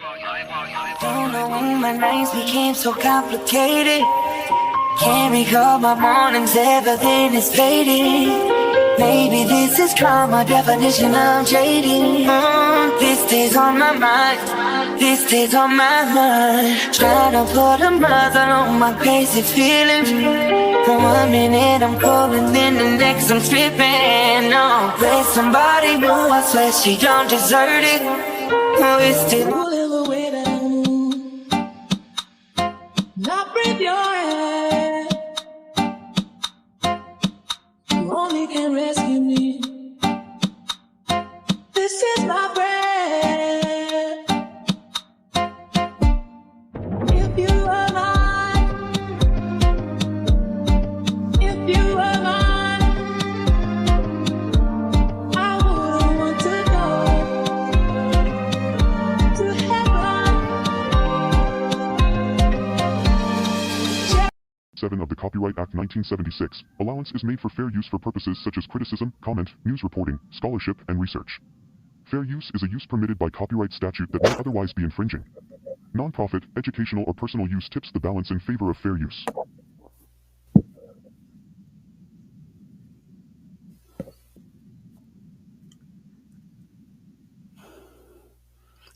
Don't know when my nights became so complicated. Can't recall my mornings, everything is fading. Maybe this is karma, definition of jading. This day's on my mind, this day's on my mind. Trying to put a mother on my crazy feelings. One minute I'm cold and then the next I'm tripping. No, there's somebody new, I swear she don't deserve it. Oh, it's still the way that I move. Not breathe your air. You only can rescue me. This is my prayer. If you were mine, if you were mine, I wouldn't want to go to heaven. 7 of the Copyright Act 1976, allowance is made for fair use for purposes such as criticism, comment, news reporting, scholarship, and research. Fair use is a use permitted by copyright statute that may otherwise be infringing. Nonprofit, educational, or personal use tips the balance in favor of fair use.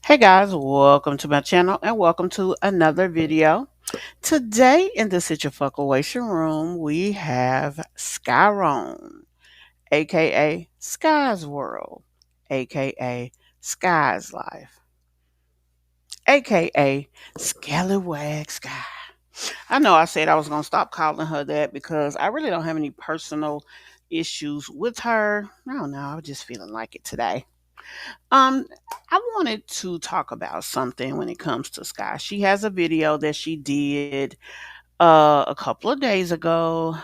Hey guys, welcome to my channel and welcome to another video. Today in the Situation Room, we have Skye, aka Skye's World, aka Skye's Life, aka Scallywag Skye. I know I said I was going to stop calling her that because I really don't have any personal issues with her. I don't know, I was just feeling like it today. I wanted to talk about something when it comes to Skye. She has a video that she did a couple of days ago.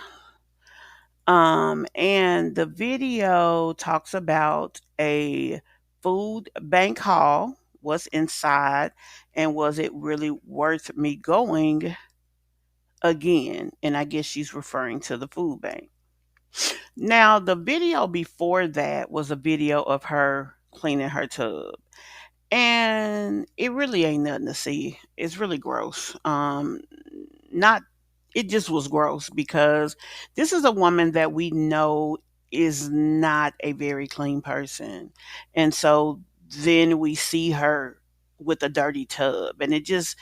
And the video talks about a food bank haul, what's inside, and was it really worth me going again? And I guess she's referring to the food bank. Now, the video before that was a video of her cleaning her tub. And it really ain't nothing to see. It's really gross. Not It just was gross because this is a woman that we know is not a very clean person. And so then we see her with a dirty tub and it just,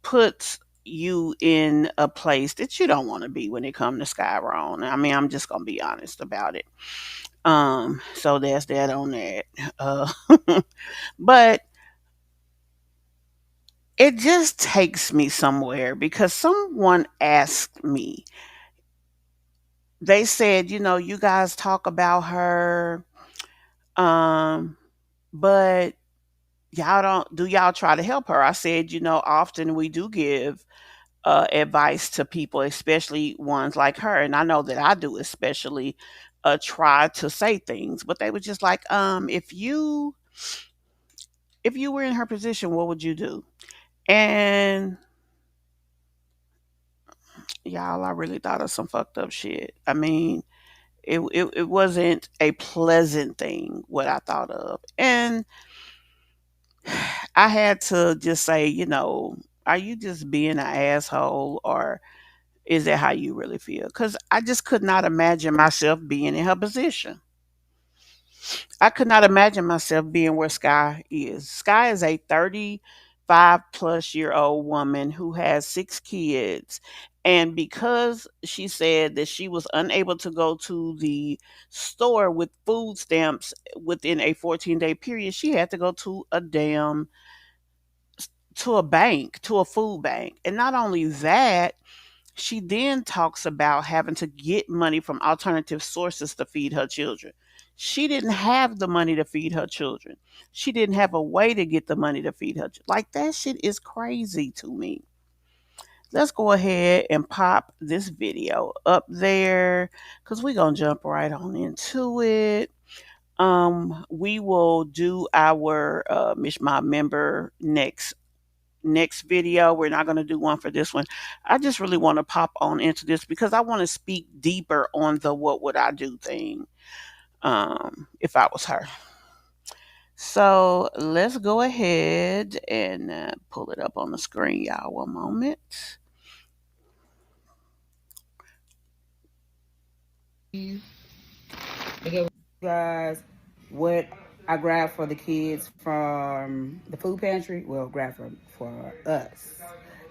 puts you in a place that you don't want to be when it comes to Skye. I mean, I'm just gonna be honest about it. So there's that on that. But it just takes me somewhere because someone asked me, they said, you guys talk about her, but y'all try to help her? I said, often we do give advice to people, especially ones like her. And I know that I do, especially try to say things, but they were just like, if you were in her position, what would you do? And y'all, I really thought of some fucked up shit. I mean, it wasn't a pleasant thing what I thought of. And I had to just say, are you just being an asshole or is that how you really feel? Because I just could not imagine myself being in her position. I could not imagine myself being where Skye is. Skye is a 35-plus-year-old woman who has 6 kids. And because she said that she was unable to go to the store with food stamps within a 14-day period, she had to go to a bank, to a food bank. And not only that, she then talks about having to get money from alternative sources to feed her children. She didn't have the money to feed her children. She didn't have a way to get the money to feed her. Like, that shit is crazy to me. Let's go ahead and pop this video up there because we're going to jump right on into it. We will do our Mish Mobb Member next video. We're not going to do one for this one. I just really want to pop on into this because I want to speak deeper on the what would I do thing if I was her. So let's go ahead and pull it up on the screen, y'all. One moment. Again, guys, what I grabbed for the kids from the food pantry. Well, grab for us.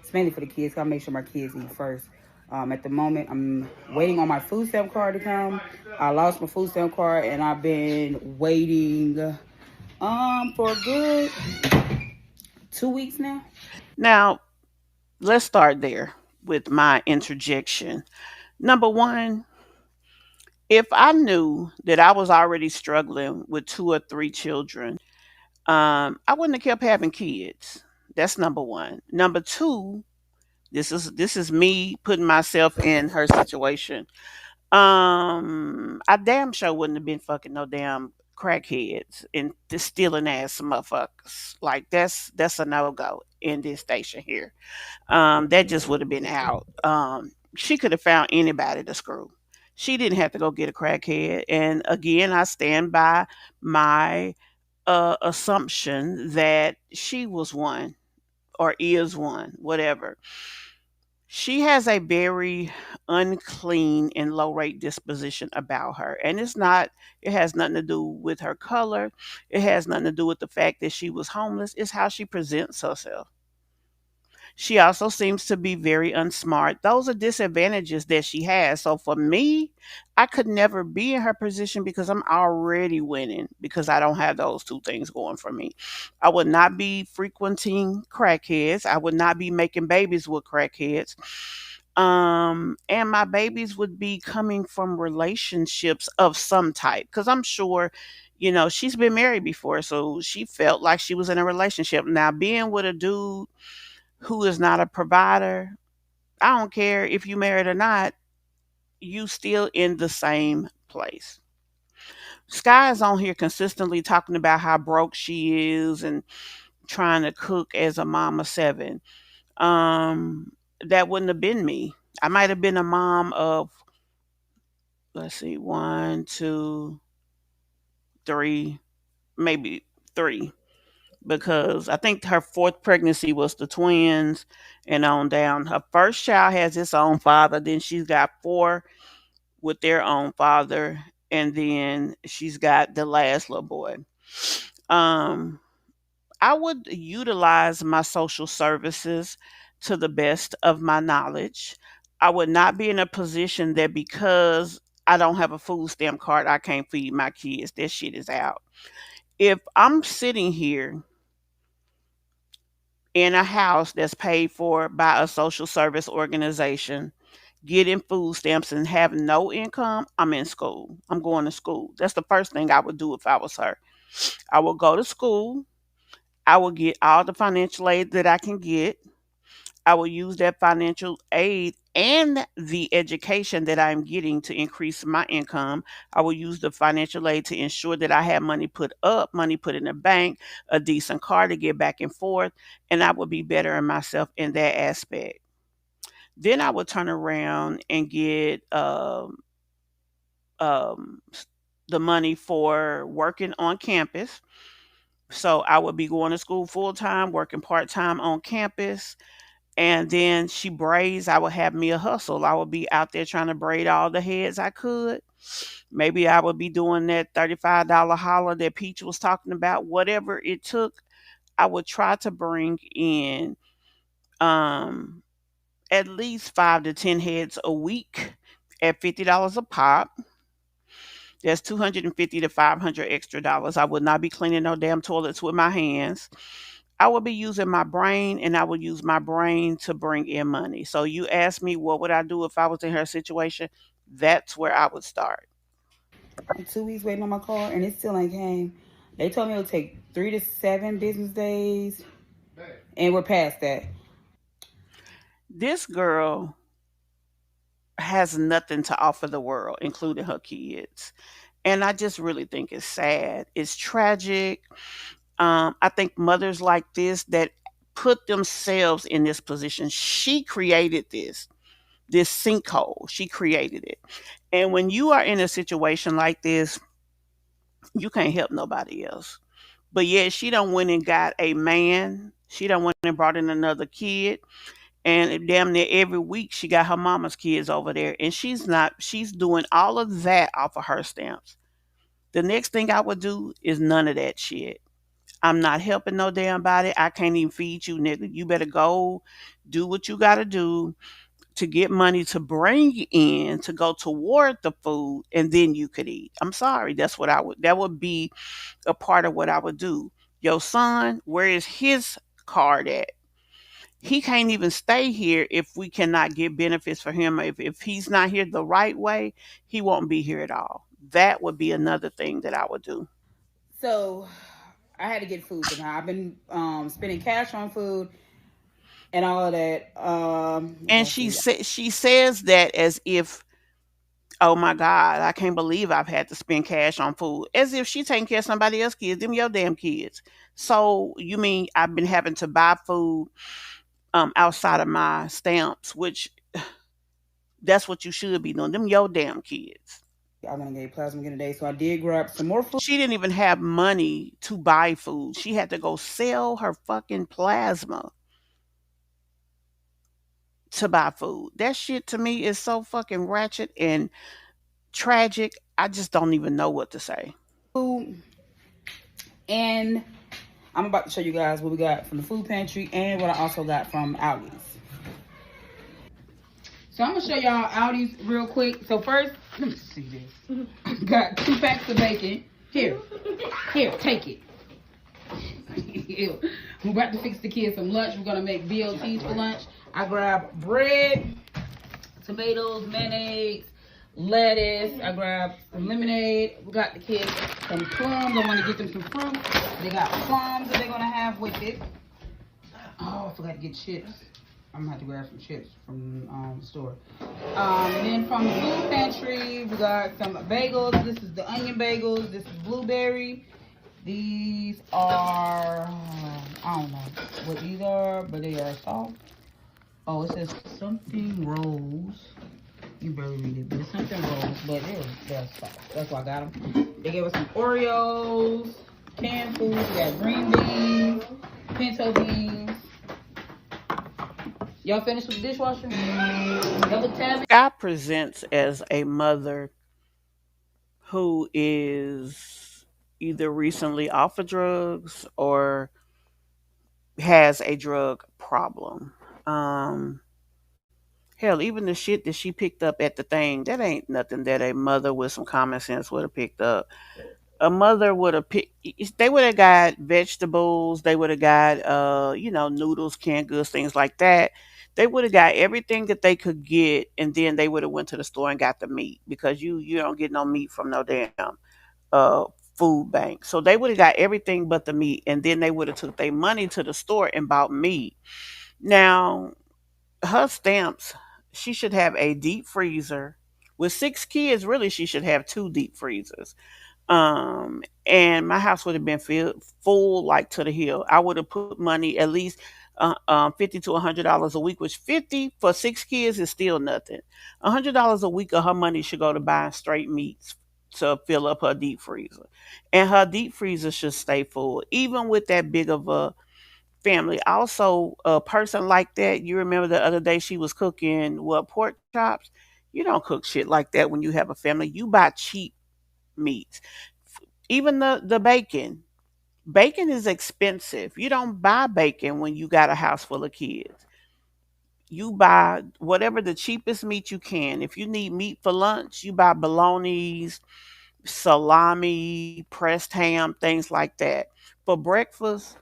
It's mainly for the kids. Gotta make sure my kids eat first. At the moment, I'm waiting on my food stamp card to come. I lost my food stamp card, and I've been waiting for a good 2 weeks now. Now, let's start there with my interjection. Number one, if I knew that I was already struggling with two or three children, I wouldn't have kept having kids. That's number one. Number two, this is me putting myself in her situation. I damn sure wouldn't have been fucking no damn crackheads and the stealing ass motherfuckers. Like that's a no go in this station here. That just would have been out. She could have found anybody to screw. She didn't have to go get a crackhead. And again, I stand by my assumption that she was one or is one, whatever. She has a very unclean and low rate disposition about her. And it has nothing to do with her color. It has nothing to do with the fact that she was homeless. It's how she presents herself. She also seems to be very unsmart. Those are disadvantages that she has. So for me, I could never be in her position because I'm already winning because I don't have those two things going for me. I would not be frequenting crackheads. I would not be making babies with crackheads. And my babies would be coming from relationships of some type because I'm sure she's been married before, so she felt like she was in a relationship. Now, being with a dude who is not a provider, I don't care if you married or not, you still in the same place. Skye is on here consistently talking about how broke she is and trying to cook as a mom of seven. That wouldn't have been me. I might have been a mom of, let's see, one, two, three, maybe three, because I think her fourth pregnancy was the twins and on down. Her first child has its own father. Then she's got four with their own father. And then she's got the last little boy. Um, I would utilize my social services to the best of my knowledge. I would not be in a position that because I don't have a food stamp card, I can't feed my kids. That shit is out. If I'm sitting here in a house that's paid for by a social service organization, getting food stamps and having no income, I'm in school. I'm going to school. That's the first thing I would do if I was her. I would go to school. I will get all the financial aid that I can get. I will use that financial aid and the education that I'm getting to increase my income. I will use the financial aid to ensure that I have money put up, money put in the bank, a decent car to get back and forth, and I would be better in myself in that aspect. Then I would turn around and get um, the money for working on campus. So I would be going to school full time, working part time on campus, and then she braids. I would have me a hustle. I would be out there trying to braid all the heads I could. Maybe I would be doing that $35 holler that Peach was talking about. Whatever it took, I would try to bring in um, at least 5 to 10 heads a week at $50 a pop. That's 250 to 500 extra dollars. I would not be cleaning no damn toilets with my hands. I would be using my brain, and I would use my brain to bring in money. So you ask me what would I do if I was in her situation? That's where I would start. 2 weeks waiting on my car, and it still ain't came. They told me it'll take 3 to 7 business days, and we're past that. This girl has nothing to offer the world, including her kids. And I just really think it's sad. It's tragic. I think mothers like this that put themselves in this position, she created this sinkhole. She created it. And when you are in a situation like this, you can't help nobody else. But yet she done went and got a man. She done went and brought in another kid. And damn near every week she got her mama's kids over there. And she's doing all of that off of her stamps. The next thing I would do is none of that shit. I'm not helping no damn body. I can't even feed you, nigga. You better go do what you gotta do to get money to bring in to go toward the food, and then you could eat. I'm sorry. That would be a part of what I would do. Your son, where is his card at? He can't even stay here if we cannot get benefits for him. If he's not here the right way, he won't be here at all. That would be another thing that I would do. So I had to get food to now. I've been spending cash on food and all of that. And Let's see. she says that as if, oh my God, I can't believe I've had to spend cash on food. As if she taking care of somebody else's kids, them your damn kids. So you mean I've been having to buy food outside of my stamps, which that's what you should be doing. Them your damn kids. I want to get plasma again today, so I did grab some more food. She didn't even have money to buy food. She had to go sell her fucking plasma to buy food. That shit to me is so fucking ratchet and tragic. I just don't even know what to say. Food, and I'm about to show you guys what we got from the food pantry and what I also got from Aldi's. So I'm gonna show y'all Aldi's real quick. So first, let me see this. Got 2 packs of bacon. Here, take it. We're about to fix the kids some lunch. We're gonna make BLTs for lunch. I grabbed bread, tomatoes, mayonnaise, lettuce. I grabbed some lemonade. We got the kids some plums. I want to get them some fruit. They got plums that they're gonna have with it. Oh, I forgot to get chips. I'm gonna have to grab some chips from the store. And then from the food pantry, we got some bagels. This is the onion bagels. This is blueberry. These are, I don't know what these are, but they are soft. Oh, it says something rolls. You barely read it, but it's something rolls, but they're soft. That's why I got them. They gave us some Oreos, canned food. We got green beans, pinto beans. Y'all finished with the dishwasher? Double tab. Skye presents as a mother who is either recently off of drugs or has a drug problem. Hell, even the shit that she picked up at the thing, that ain't nothing that a mother with some common sense would have picked up. A mother would have picked, they would have got vegetables, they would have got, noodles, canned goods, things like that. They would have got everything that they could get, and then they would have went to the store and got the meat because you don't get no meat from no damn uh food bank. So they would have got everything but the meat, and then they would have took their money to the store and bought meat. Now, her stamps, she should have a deep freezer. With 6 kids, really, she should have 2 deep freezers. And my house would have been filled full like to the hill. I would have put money at least $50 to $100 a week, which 50 for 6 kids is still nothing. $100 a week of her money should go to buying straight meats to fill up her deep freezer, and her deep freezer should stay full, even with that big of a family. Also, a person like that, you remember the other day she was cooking what, pork chops? You don't cook shit like that when you have a family. You buy cheap meats. Even the bacon. Bacon is expensive. You don't buy bacon when you got a house full of kids. You buy whatever the cheapest meat you can. If you need meat for lunch, you buy bologna, salami, pressed ham, things like that. For breakfast,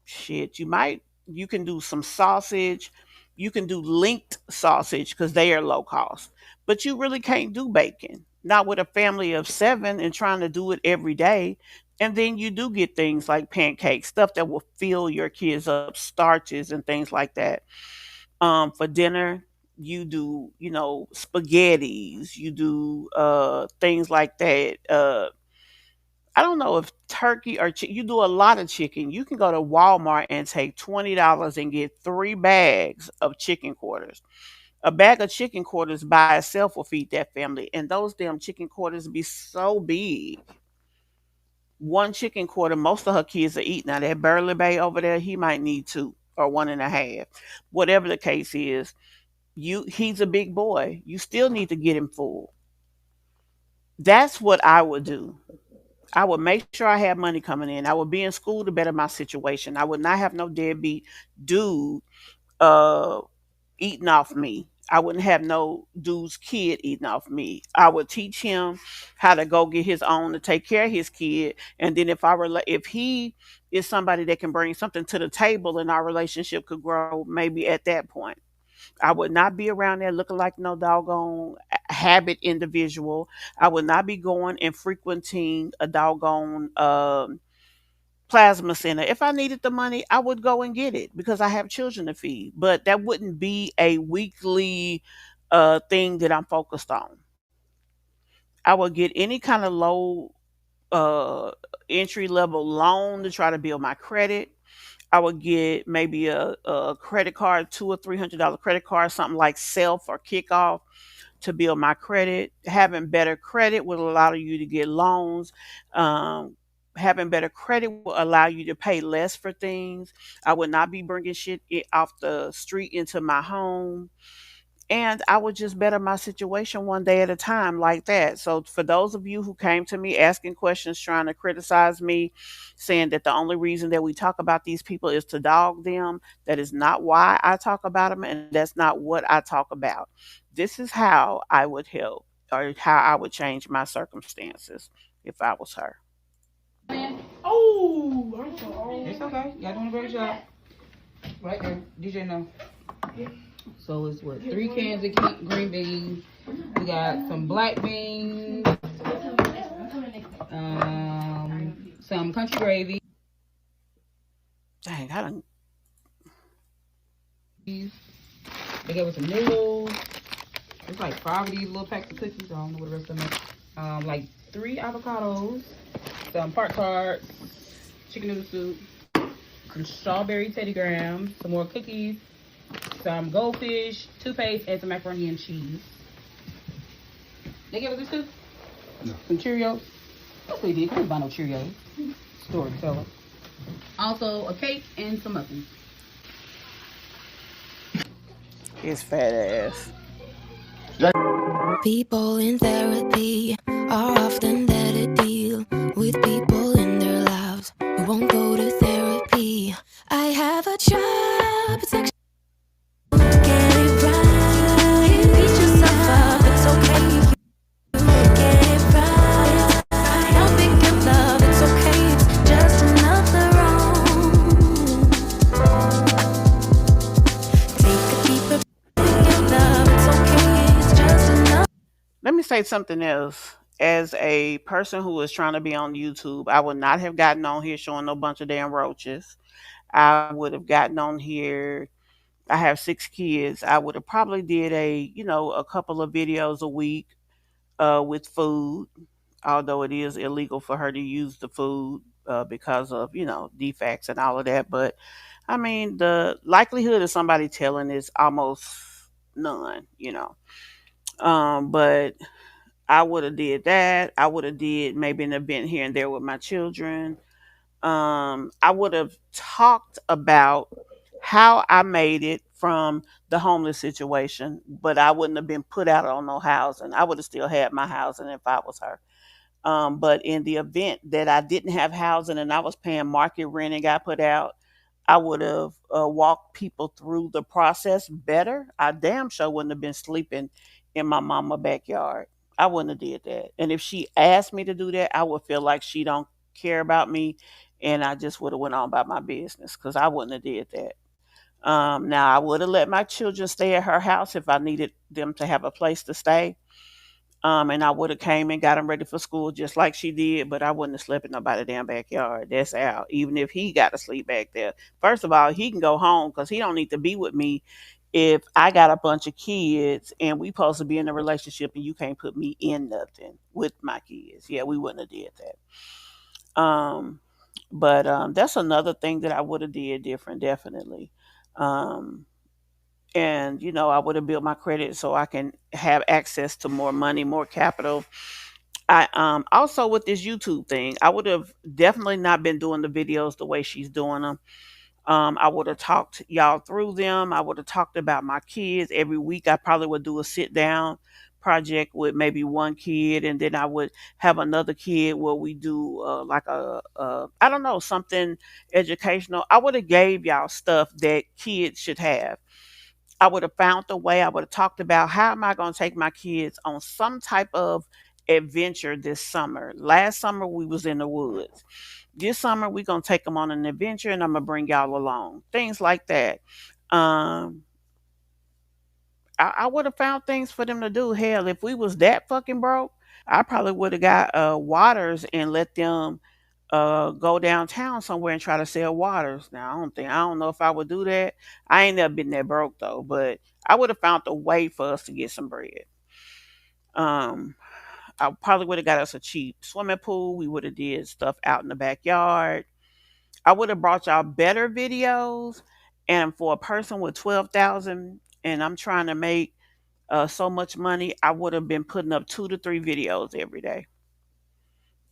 shit, you can do some sausage. You can do linked sausage because they are low cost. But you really can't do bacon. Not with a family of 7 and trying to do it every day. And then you do get things like pancakes, stuff that will fill your kids up, starches and things like that. For dinner, you do, spaghettis, you do things like that. I don't know if turkey or you do a lot of chicken. You can go to Walmart and take $20 and get 3 bags of chicken quarters. A bag of chicken quarters by itself will feed that family, and those damn chicken quarters be so big. one chicken quarter, most of her kids are eating. Now that Burley Bay over there, he might need two or one and a half. Whatever the case is, he's a big boy. You still need to get him full. That's what I would do. I would make sure I have money coming in. I would be in school to better my situation. I would not have no deadbeat dude uh eating off me. I wouldn't have no dude's kid eating off me. I would teach him how to go get his own to take care of his kid. And then if he is somebody that can bring something to the table and our relationship could grow, maybe at that point. I would not be around there looking like no doggone habit individual. I would not be going and frequenting a doggone plasma center. If I needed the money, I would go and get it because I have children to feed. But that wouldn't be a weekly thing that I'm focused on. I would get any kind of low uh, entry level loan to try to build my credit. I would get maybe a credit card, $200 or $300 credit card, something like Self or Kickoff to build my credit. Having better credit will allow you to get loans. Having better credit will allow you to pay less for things. I would not be bringing shit off the street into my home. And I would just better my situation one day at a time like that. So for those of you who came to me asking questions, trying to criticize me, saying that the only reason that we talk about these people is to dog them, that is not why I talk about them, and that's not what I talk about. This is how I would help or how I would change my circumstances if I was her. Oh, it's okay. Y'all doing a great job. Right there. DJ no. So it's what? 3 cans of green beans. We got some black beans. Some country gravy. Dang, I don't. They gave us some noodles. It's like 5 of these little packs of cookies. I don't know what the rest of them are. Like 3 avocados, some part cards, chicken noodle soup, some strawberry Teddy Grahams, some more cookies, some goldfish, toothpaste, and some macaroni and cheese. They gave us this too? No. Some Cheerios. Yes, they did. Couldn't buy no Cheerios. Storyteller. Also, a cake and some muffins. His fat ass. People in therapy are often there to deal with people in their lives who won't go to therapy. I have a job, it's actually get it right. Beat yourself up, it's okay if you get it right. Don't pick your love, it's okay, it's just another wrong. Take a deeper pick your love, it's okay, it's just another. Let me say something else. As a person who is trying to be on YouTube, I would not have gotten on here showing no bunch of damn roaches. I would have gotten on here. I have 6 kids. I would have probably did a couple of videos a week with food, although it is illegal for her to use the food because of, defects and all of that. But I mean, the likelihood of somebody telling is almost none. But I would have did that. I would have did maybe an event here and there with my children. I would have talked about how I made it from the homeless situation, but I wouldn't have been put out on no housing. I would have still had my housing if I was her. But in the event that I didn't have housing and I was paying market rent and got put out, I would have walked people through the process better. I damn sure wouldn't have been sleeping in my mama backyard. I wouldn't have did that. And if she asked me to do that, I would feel like she don't care about me, and I just would have went on about my business because I wouldn't have did that. Now I would have let my children stay at her house if I needed them to have a place to stay. And I would have came and got him ready for school just like she did, but I wouldn't have slept in nobody's damn backyard. That's out. Even if he got to sleep back there. First of all, he can go home because he don't need to be with me if I got a bunch of kids and we supposed to be in a relationship and you can't put me in nothing with my kids. Yeah, we wouldn't have did that. But that's another thing that I would have did different, definitely. Um, and I would have built my credit so I can have access to more money, more capital, I also with this YouTube thing, I would have definitely not been doing the videos the way she's doing them. I would have talked y'all through them. I would have talked about my kids every week. I probably would do a sit down project with maybe one kid, and then I would have another kid where we do like a I don't know, something educational. I would have gave y'all stuff that kids should have. I would have found a way. I would have talked about how am I going to take my kids on some type of adventure this summer. Last summer we was in the woods. This summer we gonna take them on an adventure, and I'm gonna bring y'all along. Things like that. Um, I would have found things for them to do. Hell, if we was that fucking broke, I probably would have got waters and let them go downtown somewhere and try to sell waters. Now I don't know if I would do that. I ain't never been that broke though, but I would have found a way for us to get some bread. Um, I probably would have got us a cheap swimming pool. We would have did stuff out in the backyard. I would have brought y'all better videos. And for a person with 12,000, and I'm trying to make so much money, I would have been putting up 2 to 3 videos every day.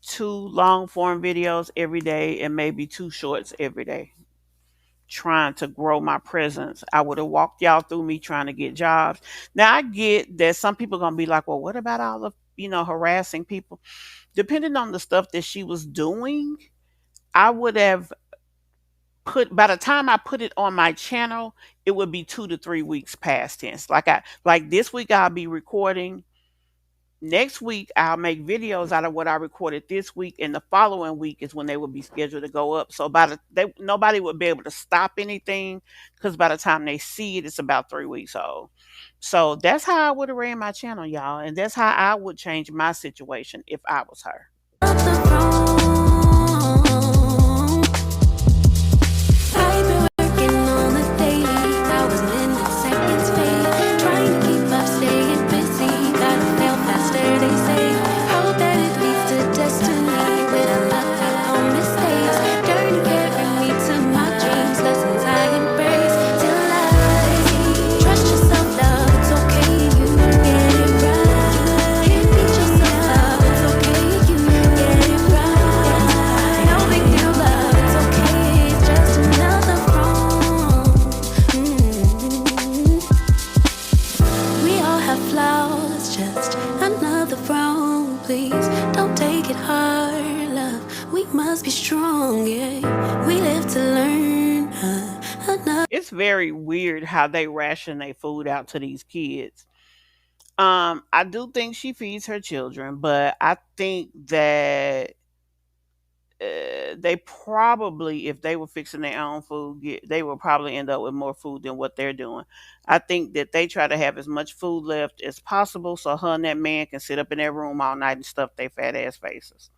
2 long form videos every day, and maybe 2 shorts every day. Trying to grow my presence. I would have walked y'all through me trying to get jobs. Now I get that some people gonna be like, well, what about all the harassing people? Depending on the stuff that she was doing, I would have put by the time I put it on my channel, it would be 2 to 3 weeks past tense. Like this week I'll be recording. Next week I'll make videos out of what I recorded this week, and the following week is when they will be scheduled to go up. So nobody would be able to stop anything because by the time they see it, it's about 3 weeks old. So that's how I would have ran my channel, y'all, and that's how I would change my situation if I was her. It's very weird how they ration their food out to these kids. I do think she feeds her children, but I think that they probably, if they were fixing their own food, they would probably end up with more food than what they're doing. I think that they try to have as much food left as possible so her and that man can sit up in their room all night and stuff their fat ass faces.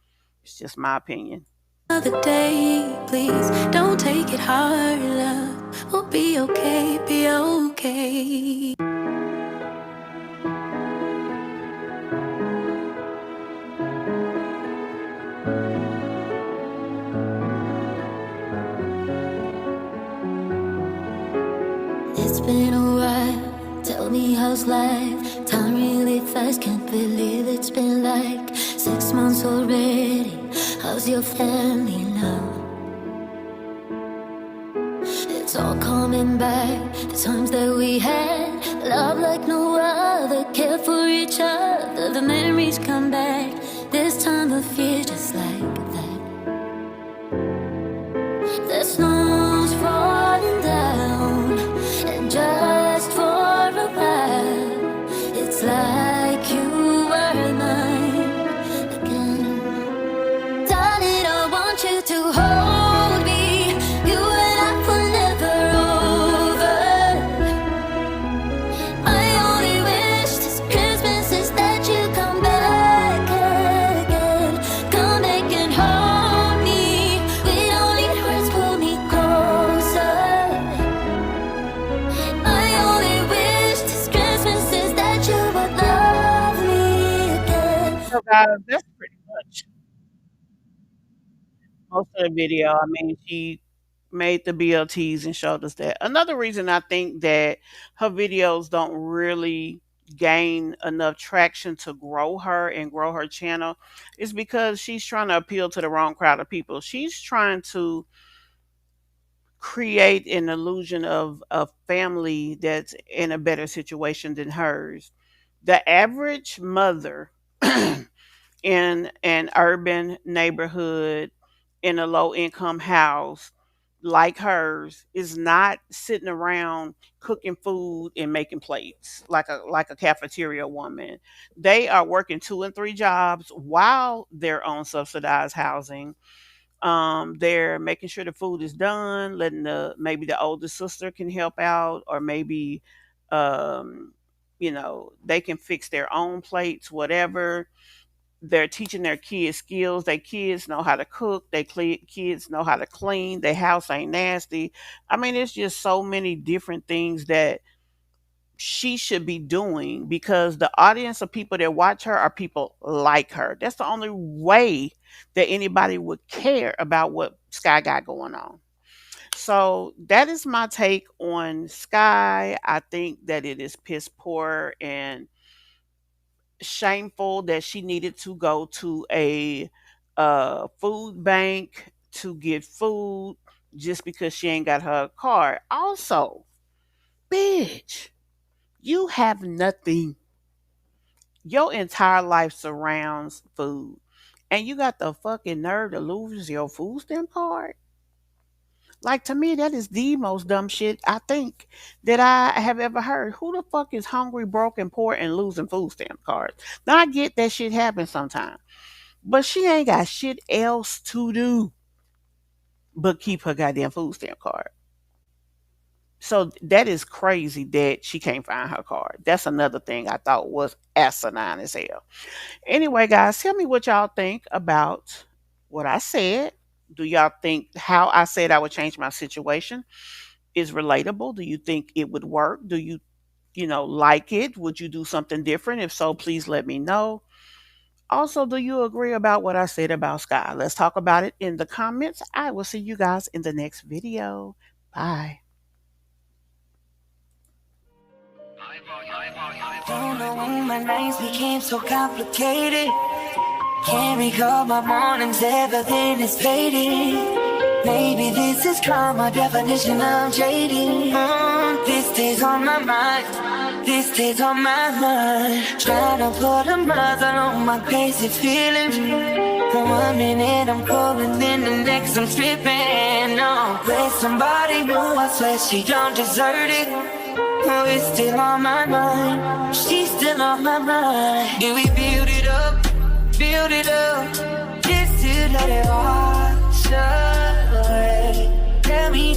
It's just my opinion. Another day, please don't take it hard, love. We'll be okay, be okay. It's been a while, tell me how's life? Time really fast, can't believe it's been like 6 months already. How's your family now? It's all coming back, the times that we had. Love like no other, care for each other. The memories come back, this time of year just like that. The snow's falling down, and just for a while, it's like you were mine again. Darling, I want you to hold me. You and I were never over. My only wish this Christmas is that you come back again. Come back and hold me. We don't need words, pull me closer. My only wish this Christmas is that you would love me again. So guys, that's pretty much most of the video. I mean, she made the BLTs and showed us that. Another reason I think that her videos don't really gain enough traction to grow her and grow her channel is because she's trying to appeal to the wrong crowd of people. She's trying to create an illusion of a family that's in a better situation than hers. The average mother in an urban neighborhood in a low income house like hers is not sitting around cooking food and making plates like a cafeteria woman. They are working 2 and 3 jobs while they're on subsidized housing. They're making sure the food is done, letting the maybe the older sister can help out, or maybe um, they can fix their own plates, whatever. They're teaching their kids skills. Their kids know how to cook. Kids know how to clean. Their house ain't nasty. I mean, it's just so many different things that she should be doing, because the audience of people that watch her are people like her. That's the only way that anybody would care about what Skye got going on. So that is my take on Skye. I think that it is piss poor and shameful that she needed to go to a food bank to get food just because she ain't got her card. Also, bitch, you have nothing. Your entire life surrounds food, and you got the fucking nerve to lose your food stamp card. Like, to me, that is the most dumb shit I think that I have ever heard. Who the fuck is hungry, broke, and poor and losing food stamp cards? Now I get that shit happens sometimes, but she ain't got shit else to do but keep her goddamn food stamp card. So that is crazy that she can't find her card. That's another thing I thought was asinine as hell. Anyway, guys, tell me what y'all think about what I said. Do y'all think how I said I would change my situation is relatable? Do you think it would work? Do you like it? Would you do something different? If so, please let me know. Also, do you agree about what I said about Skye? Let's talk about it in the comments. I will see you guys in the next video. Bye. Don't know when my nights became so complicated. Can't recall my mornings, everything is fading. Maybe this is karma, definition of jading. This stays on my mind, this stays on my mind. Trying to put a mother on my crazy feelings. 1 minute I'm cold and then the next I'm tripping. No, with somebody new, I swear she don't deserve it. Oh, it's still on my mind, she's still on my mind. Do we build it up, just to let it wash away? Tell me